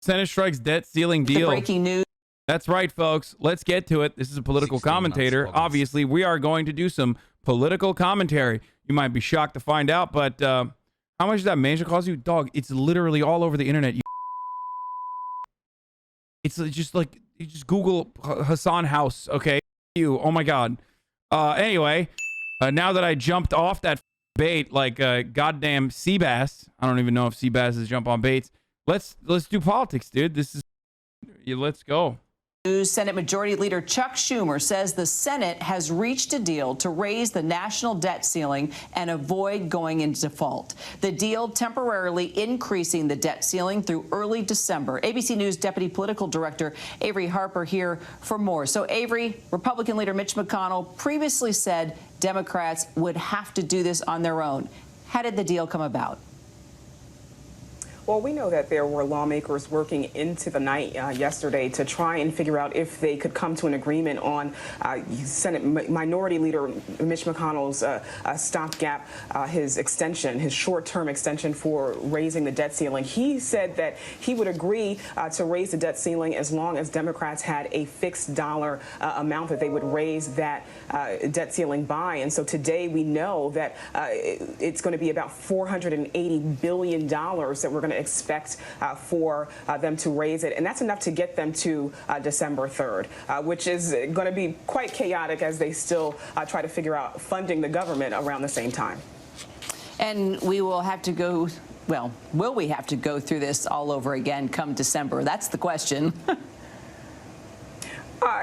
Senate strikes debt ceiling deal. Breaking news. That's right, folks. Let's get to it. This is a political commentator. Obviously, we are going to do some political commentary. You might be shocked to find out, but how much does that mansion cost you? Dog, it's literally all over the internet. It's just like, you just Google Hasan House, okay? Oh my God. Anyway, now that I jumped off that bait like goddamn sea bass, I don't even know if sea basses jump on baits. Let's do politics, dude. This is, let's go. Senate Majority Leader Chuck Schumer says the Senate has reached a deal to raise the national debt ceiling and avoid going into default. The deal temporarily increasing the debt ceiling through early December. ABC News Deputy Political Director Avery Harper here for more. So, Avery, Republican leader Mitch McConnell previously said Democrats would have to do this on their own. How did the deal come about? Well, we know that there were lawmakers working into the night yesterday to try and figure out if they could come to an agreement on Senate Minority Leader Mitch McConnell's stopgap, his extension, his short-term extension for raising the debt ceiling. He said that he would agree to raise the debt ceiling as long as Democrats had a fixed dollar amount that they would raise that debt ceiling by. And so today we know that it's going to be about $480 billion that we're going to expect for them to raise it. And that's enough to get them to December 3rd, which is going to be quite chaotic as they still try to figure out funding the government around the same time. And we will have to go, well, will we have to go through this all over again come December? That's the question.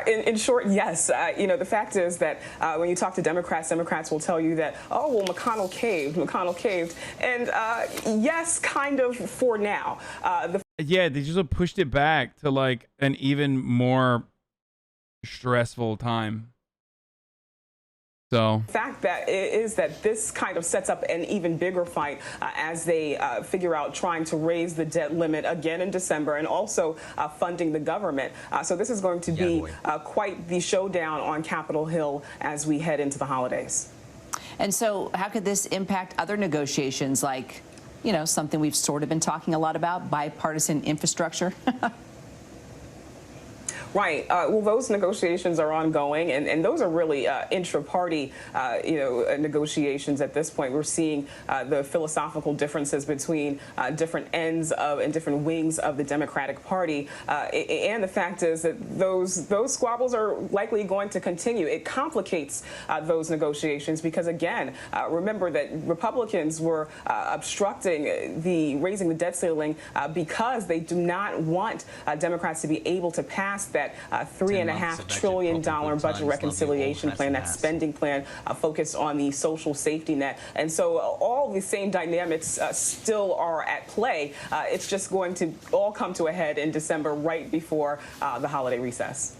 In short, yes. You know, the fact is that when you talk to Democrats will tell you that, oh, well, McConnell caved. And yes, kind of for now. Yeah, they just pushed it back to like an even more stressful time. So the fact that is that this kind of sets up an even bigger fight as they figure out trying to raise the debt limit again in December and also funding the government. So this is going to be quite the showdown on Capitol Hill as we head into the holidays. And so how could this impact other negotiations like, you know, something we've sort of been talking a lot about, bipartisan infrastructure? Right. Well, those negotiations are ongoing, and those are really intra-party, negotiations at this point. We're seeing the philosophical differences between different ends of and different wings of the Democratic Party, and the fact is that those squabbles are likely going to continue. It complicates those negotiations because, again, remember that Republicans were obstructing the raising the debt ceiling because they do not want Democrats to be able to pass that $3.5 trillion budget reconciliation plan, that spending plan focused on the social safety net. And so all the same dynamics still are at play. It's just going to all come to a head in December right before the holiday recess.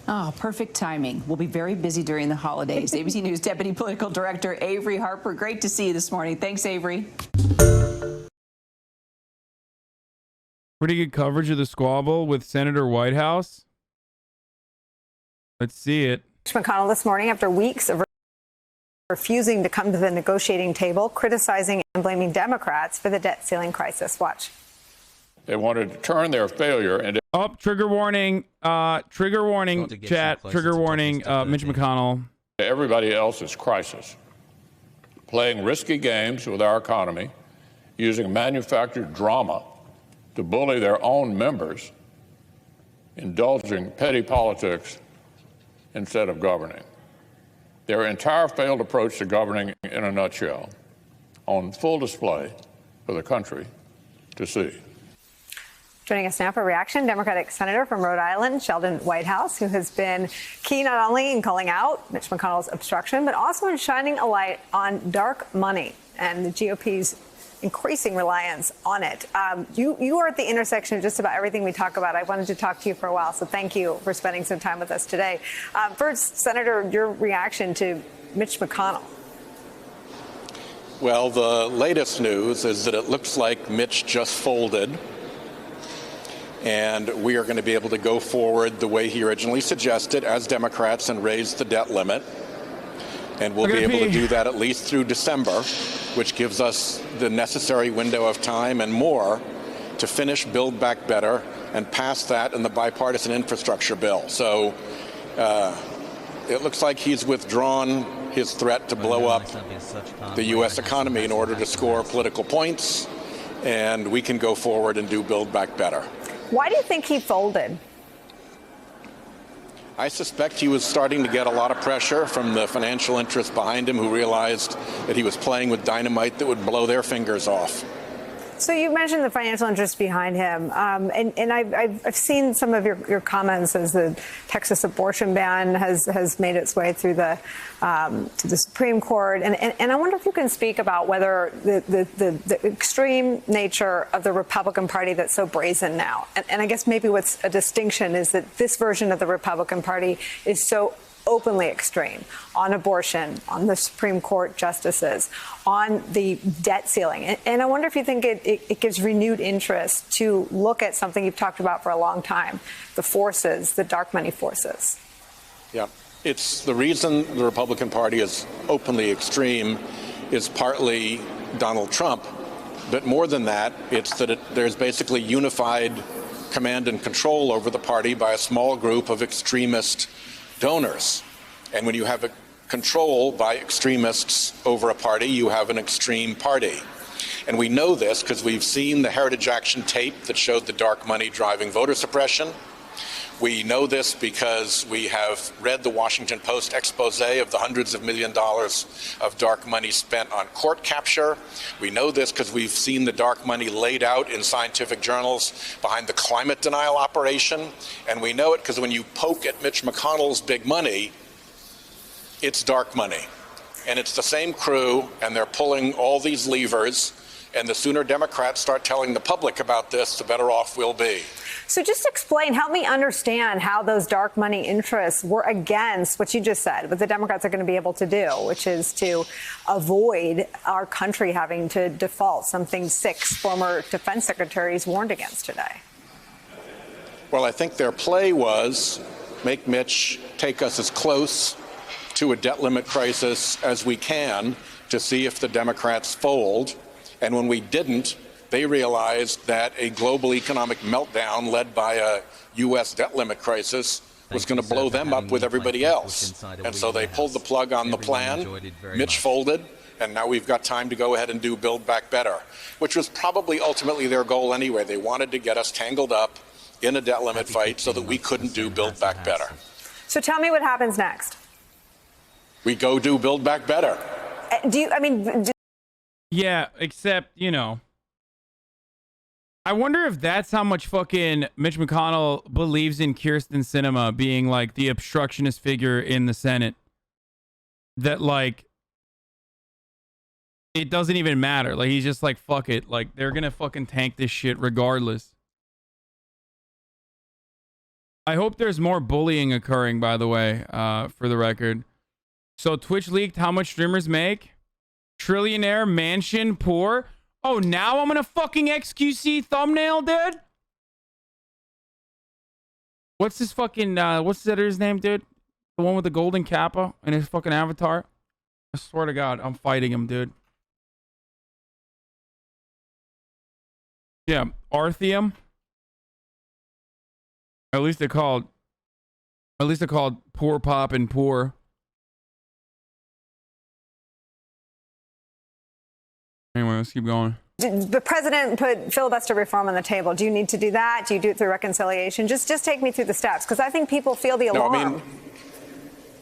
Oh, perfect timing. We'll be very busy during the holidays. ABC News Deputy Political Director Avery Harper, great to see you this morning. Thanks, Avery. pretty good coverage of the squabble with Senator Whitehouse. Let's see it. Mitch McConnell this morning, after weeks of refusing to come to the negotiating table, criticizing and blaming Democrats for the debt ceiling crisis. Watch. They wanted to turn their failure into... Oh, trigger warning, chat, trigger warning, Mitch McConnell. Everybody else's crisis. Playing risky games with our economy, using manufactured drama to bully their own members, indulging petty politics instead of governing. Their entire failed approach to governing in a nutshell, on full display for the country to see. Joining us now for reaction, Democratic Senator from Rhode Island, Sheldon Whitehouse, who has been key not only in calling out Mitch McConnell's obstruction, but also in shining a light on dark money and the GOP's increasing reliance on it. You are at the intersection of just about everything we talk about. I wanted to talk to you for a while, so thank you for spending some time with us today. First, Senator, your reaction to Mitch McConnell. Well, the latest news is that it looks like Mitch just folded, and we are going to be able to go forward the way he originally suggested as Democrats and raise the debt limit. And we'll be able to do that at least through December, which gives us the necessary window of time and more to finish Build Back Better and pass that in the bipartisan infrastructure bill. So it looks like he's withdrawn his threat to blow up the U.S. economy in order to score political points, and we can go forward and do Build Back Better. Why do you think he folded? I suspect he was starting to get a lot of pressure from the financial interests behind him, who realized that he was playing with dynamite that would blow their fingers off. So you mentioned the financial interests behind him, and I've seen some of your comments as the Texas abortion ban has made its way through to the Supreme Court, and I wonder if you can speak about whether the extreme nature of the Republican Party that's so brazen now, and I guess maybe what's a distinction is that this version of the Republican Party is so openly extreme on abortion, on the Supreme Court justices, on the debt ceiling. And I wonder if you think it gives renewed interest to look at something you've talked about for a long time, the forces, the dark money forces. Yeah, it's the reason the Republican Party is openly extreme is partly Donald Trump. But more than that, it's that there's basically unified command and control over the party by a small group of extremist donors. And when you have a control by extremists over a party, you have an extreme party. And we know this because we've seen the Heritage Action tape that showed the dark money driving voter suppression. We know this because we have read the Washington Post expose of the hundreds of $millions of dark money spent on court capture. We know this because we've seen the dark money laid out in scientific journals behind the climate denial operation. And we know it because when you poke at Mitch McConnell's big money, it's dark money. And it's the same crew, and they're pulling all these levers. And the sooner Democrats start telling the public about this, the better off we'll be. So just explain, help me understand how those dark money interests were against what you just said, what the Democrats are going to be able to do, which is to avoid our country having to default, something 6 former defense secretaries warned against today. Well, I think their play was make Mitch take us as close to a debt limit crisis as we can to see if the Democrats fold. And when we didn't, they realized that a global economic meltdown led by a U.S. debt limit crisis was going to blow them up with everybody else. And so they pulled the plug on the plan. Mitch folded, and now we've got time to go ahead and do Build Back Better, which was probably ultimately their goal anyway. They wanted to get us tangled up in a debt limit fight so that we couldn't do Build Back Better. So tell me what happens next. We go do Build Back Better. Yeah, except, I wonder if that's how much fucking Mitch McConnell believes in Kyrsten Sinema being like the obstructionist figure in the Senate. That like, it doesn't even matter. Like, he's just like, fuck it. Like, they're gonna fucking tank this shit regardless. I hope there's more bullying occurring, by the way, for the record. So Twitch leaked how much streamers make. Trillionaire, mansion, poor. Oh, now I'm gonna fucking XQC thumbnail, dude? What's this fucking, what's that his name, dude? The one with the golden kappa and his fucking avatar? I swear to God, I'm fighting him, dude. Yeah, Arthium. At least they're called Poor Pop and Poor. Anyway, let's keep going. The president put filibuster reform on the table. Do you need to do that? Do you do it through reconciliation? Just take me through the steps, because I think people feel the alarm. No,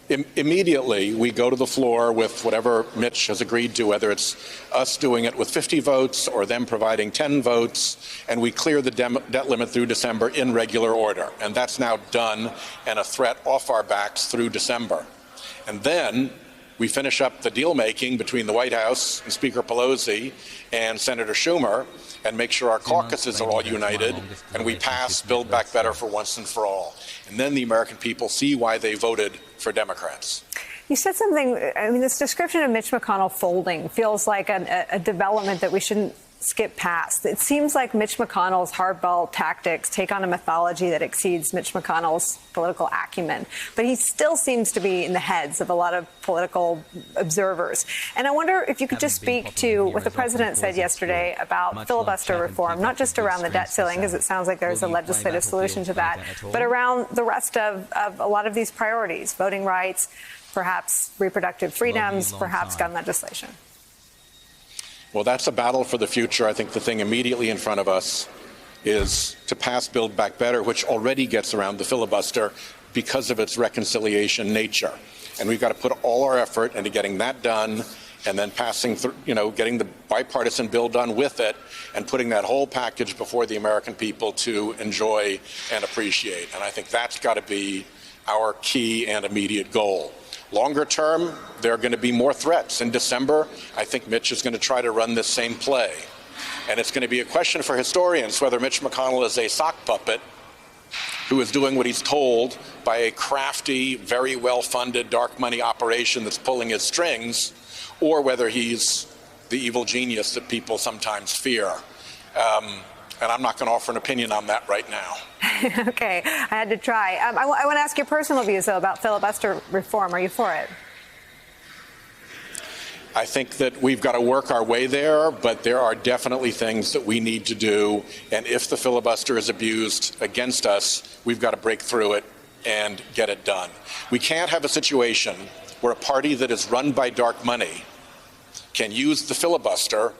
I mean, immediately we go to the floor with whatever Mitch has agreed to, whether it's us doing it with 50 votes or them providing 10 votes, and we clear the debt limit through December in regular order. And that's now done and a threat off our backs through December. And then we finish up the deal making between the White House and Speaker Pelosi and Senator Schumer and make sure our caucuses are all united, and we pass Build Back Better for once and for all. And then the American people see why they voted for Democrats. You said something, I mean, this description of Mitch McConnell folding feels like a development that we shouldn't skip past. It seems like Mitch McConnell's hardball tactics take on a mythology that exceeds Mitch McConnell's political acumen, but he still seems to be in the heads of a lot of political observers. And I wonder if you could just speak to what the president said yesterday about filibuster reform, not just around the debt ceiling, because it sounds like there's a legislative solution to that, but around the rest of a lot of these priorities, voting rights, perhaps reproductive freedoms, perhaps gun legislation. Well, that's a battle for the future. I think the thing immediately in front of us is to pass Build Back Better, which already gets around the filibuster because of its reconciliation nature. And we've got to put all our effort into getting that done and then passing through, getting the bipartisan bill done with it and putting that whole package before the American people to enjoy and appreciate. And I think that's got to be our key and immediate goal. Longer term, there are going to be more threats. In December, I think Mitch is going to try to run this same play. And it's going to be a question for historians whether Mitch McConnell is a sock puppet who is doing what he's told by a crafty, very well-funded dark money operation that's pulling his strings, or whether he's the evil genius that people sometimes fear. And I'm not going to offer an opinion on that right now. Okay, I had to try. I want to ask your personal views, though, about filibuster reform. Are you for it? I think that we've got to work our way there, but there are definitely things that we need to do. And if the filibuster is abused against us, we've got to break through it and get it done. We can't have a situation where a party that is run by dark money can use the filibuster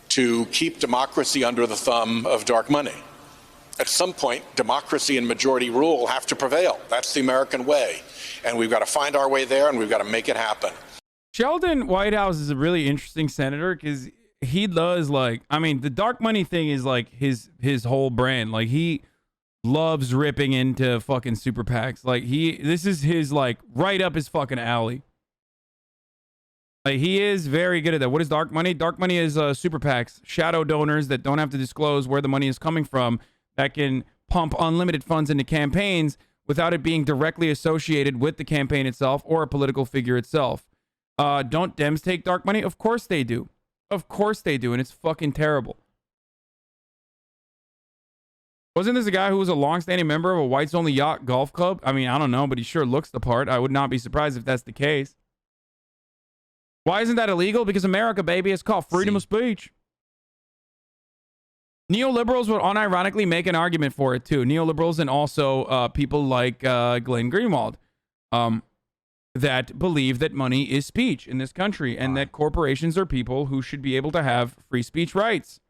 to keep democracy under the thumb of dark money. At some point, democracy and majority rule have to prevail. That's the American way. And we've got to find our way there, and we've got to make it happen. Sheldon Whitehouse is a really interesting senator because he does the dark money thing is like his whole brand. Like, he loves ripping into fucking super PACs. Like, this is his right up his fucking alley. Like, he is very good at that. What is dark money? Dark money is super PACs, shadow donors that don't have to disclose where the money is coming from, that can pump unlimited funds into campaigns without it being directly associated with the campaign itself or a political figure itself. Don't Dems take dark money? Of course they do. Of course they do, and it's fucking terrible. Wasn't this a guy who was a long-standing member of a whites-only yacht golf club? I mean, I don't know, but he sure looks the part. I would not be surprised if that's the case. Why isn't that illegal? Because America, baby, is called freedom of speech. Neoliberals would unironically make an argument for it, too. Neoliberals and also people like Glenn Greenwald that believe that money is speech in this country and that corporations are people who should be able to have free speech rights.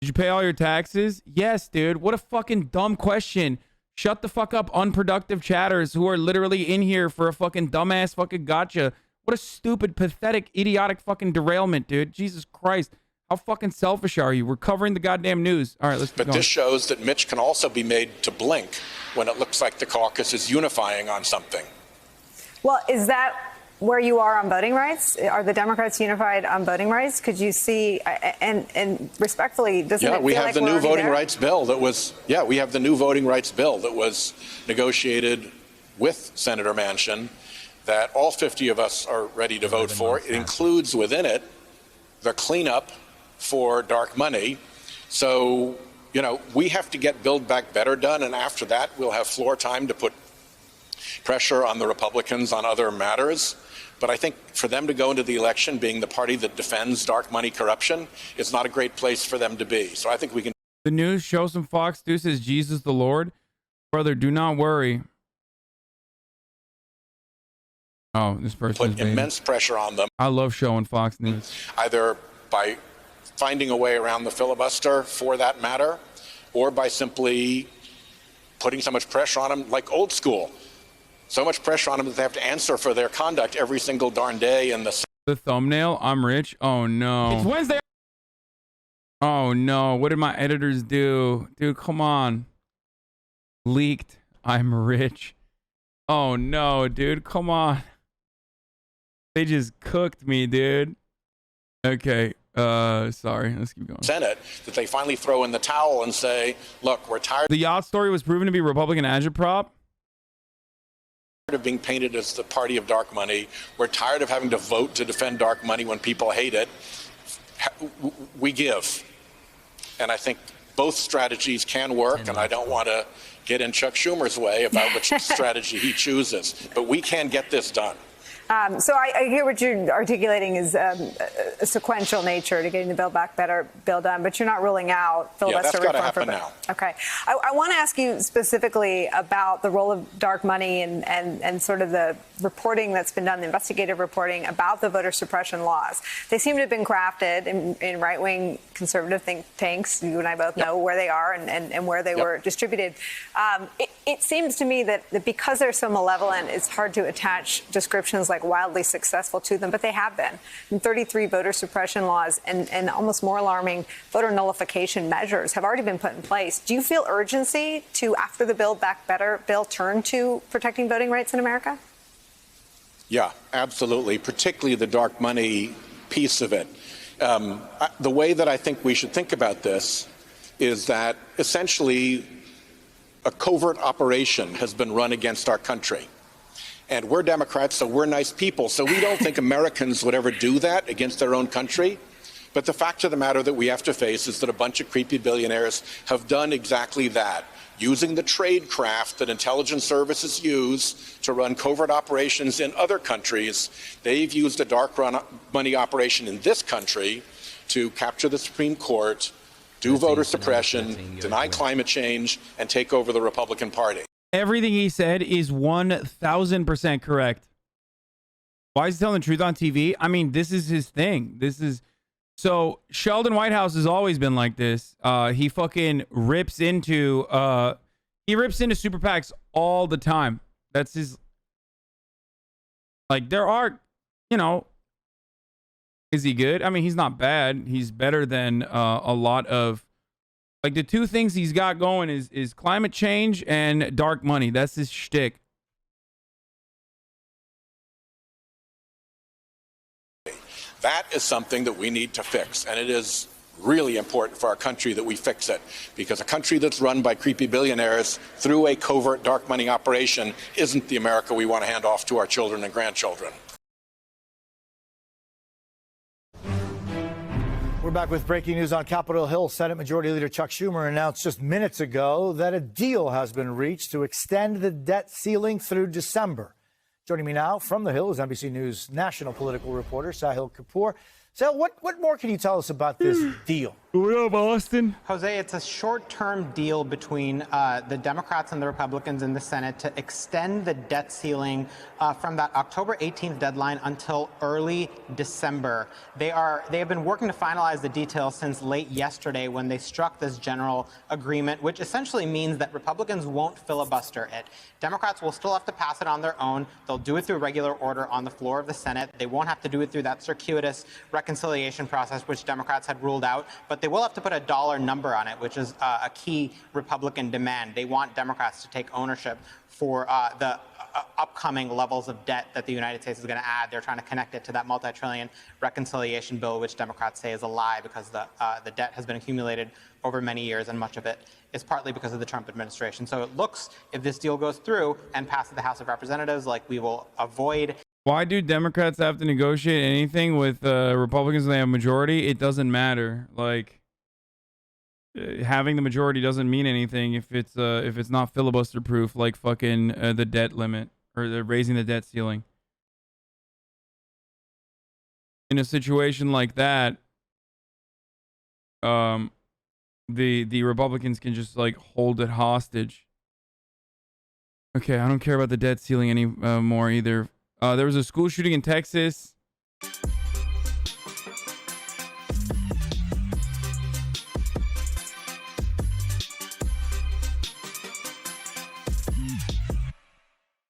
Did you pay all your taxes? Yes, dude. What a fucking dumb question. Shut the fuck up, unproductive chatters who are literally in here for a fucking dumbass fucking gotcha. What a stupid, pathetic, idiotic fucking derailment, dude. Jesus Christ. How fucking selfish are you? We're covering the goddamn news. All right, let's keep going. This shows that Mitch can also be made to blink when it looks like the caucus is unifying on something. Well, is that where you are on voting rights? Are the Democrats unified on voting rights? Could you see, and respectfully, doesn't it feel we have like the we're new already voting there? rights bill that was, we have the new voting rights bill that was negotiated with Senator Manchin that all 50 of us are ready to vote for. It includes within it the cleanup for dark money. So, we have to get Build Back Better done, and after that, we'll have floor time to put pressure on the Republicans on other matters. But I think for them to go into the election being the party that defends dark money corruption is not a great place for them to be. So I think we can. The news shows some Fox News says Jesus the Lord. Brother, do not worry. Oh, this person put immense pressure on them. I love showing Fox News. Either by finding a way around the filibuster for that matter, or by simply putting so much pressure on them like old school. So much pressure on them that they have to answer for their conduct every single darn day in the thumbnail. I'm rich. Oh no. It's Wednesday. Oh no. What did my editors do? Dude, come on. Leaked. I'm rich. Oh no, dude. Come on. They just cooked me, dude. Okay. Sorry. Let's keep going. Senate, that they finally throw in the towel and say, look, we're tired. The yacht story was proven to be Republican agitprop. of being painted as the party of dark money. We're tired of having to vote to defend dark money when people hate it. We give. And I think both strategies can work, and I don't want to get in Chuck Schumer's way about which strategy he chooses. But we can get this done. So I hear what you're articulating is a sequential nature to getting the Build Back Better bill done, but you're not ruling out filibuster reform. That's got to happen now. Okay. I want to ask you specifically about the role of dark money and sort of the reporting that's been done, the investigative reporting about the voter suppression laws. They seem to have been crafted in right-wing conservative think tanks. You and I both know where they are and where they were distributed. It seems to me that because they're so malevolent, it's hard to attach descriptions like wildly successful to them, but they have been. And 33 voter suppression laws and almost more alarming voter nullification measures have already been put in place. Do you feel urgency to, after the Build Back Better bill, turn to protecting voting rights in America? Yeah, absolutely, particularly the dark money piece of it. The way that I think we should think about this is that essentially a covert operation has been run against our country. And we're Democrats, so we're nice people. So we don't think Americans would ever do that against their own country. But the fact of the matter that we have to face is that a bunch of creepy billionaires have done exactly that, using the tradecraft that intelligence services use to run covert operations in other countries. They've used a dark money operation in this country to capture the Supreme Court, do voter suppression, deny climate change, and take over the Republican Party. Everything he said is 1,000% correct. Why is he telling the truth on TV? I mean, this is his thing. So Sheldon Whitehouse has always been like this. He fucking rips into super PACs all the time. That's his, like, there are, is he good? I mean, he's not bad. He's better than a lot of, like, the two things he's got going is climate change and dark money. That's his shtick. That is something that we need to fix, and it is really important for our country that we fix it, because a country that's run by creepy billionaires through a covert dark money operation isn't the America we want to hand off to our children and grandchildren. We're back with breaking news on Capitol Hill. Senate Majority Leader Chuck Schumer announced just minutes ago that a deal has been reached to extend the debt ceiling through December. Joining me now from the Hill is NBC News national political reporter Sahil Kapoor. Sahil, what more can you tell us about this deal? What up, Austin? Jose, it's a short-term deal between the Democrats and the Republicans in the Senate to extend the debt ceiling from that October 18th deadline until early December. They have been working to finalize the details since late yesterday when they struck this general agreement, which essentially means that Republicans won't filibuster it. Democrats will still have to pass it on their own. They'll do it through regular order on the floor of the Senate. They won't have to do it through that circuitous reconciliation process, which Democrats had ruled out, but they will have to put a dollar number on it, which is a key Republican demand. They want Democrats to take ownership for the upcoming levels of debt that the United States is going to add. They're trying to connect it to that multi-trillion reconciliation bill, which Democrats say is a lie because the debt has been accumulated over many years, and much of it is partly because of the Trump administration. So it looks, if this deal goes through and passes the House of Representatives, like we will avoid. Why do Democrats have to negotiate anything with Republicans when they have majority? It doesn't matter. Like, having the majority doesn't mean anything if it's not filibuster proof, like fucking the debt limit or the raising the debt ceiling. In a situation like that, the Republicans can just like hold it hostage. Okay, I don't care about the debt ceiling anymore either. There was a school shooting in Texas.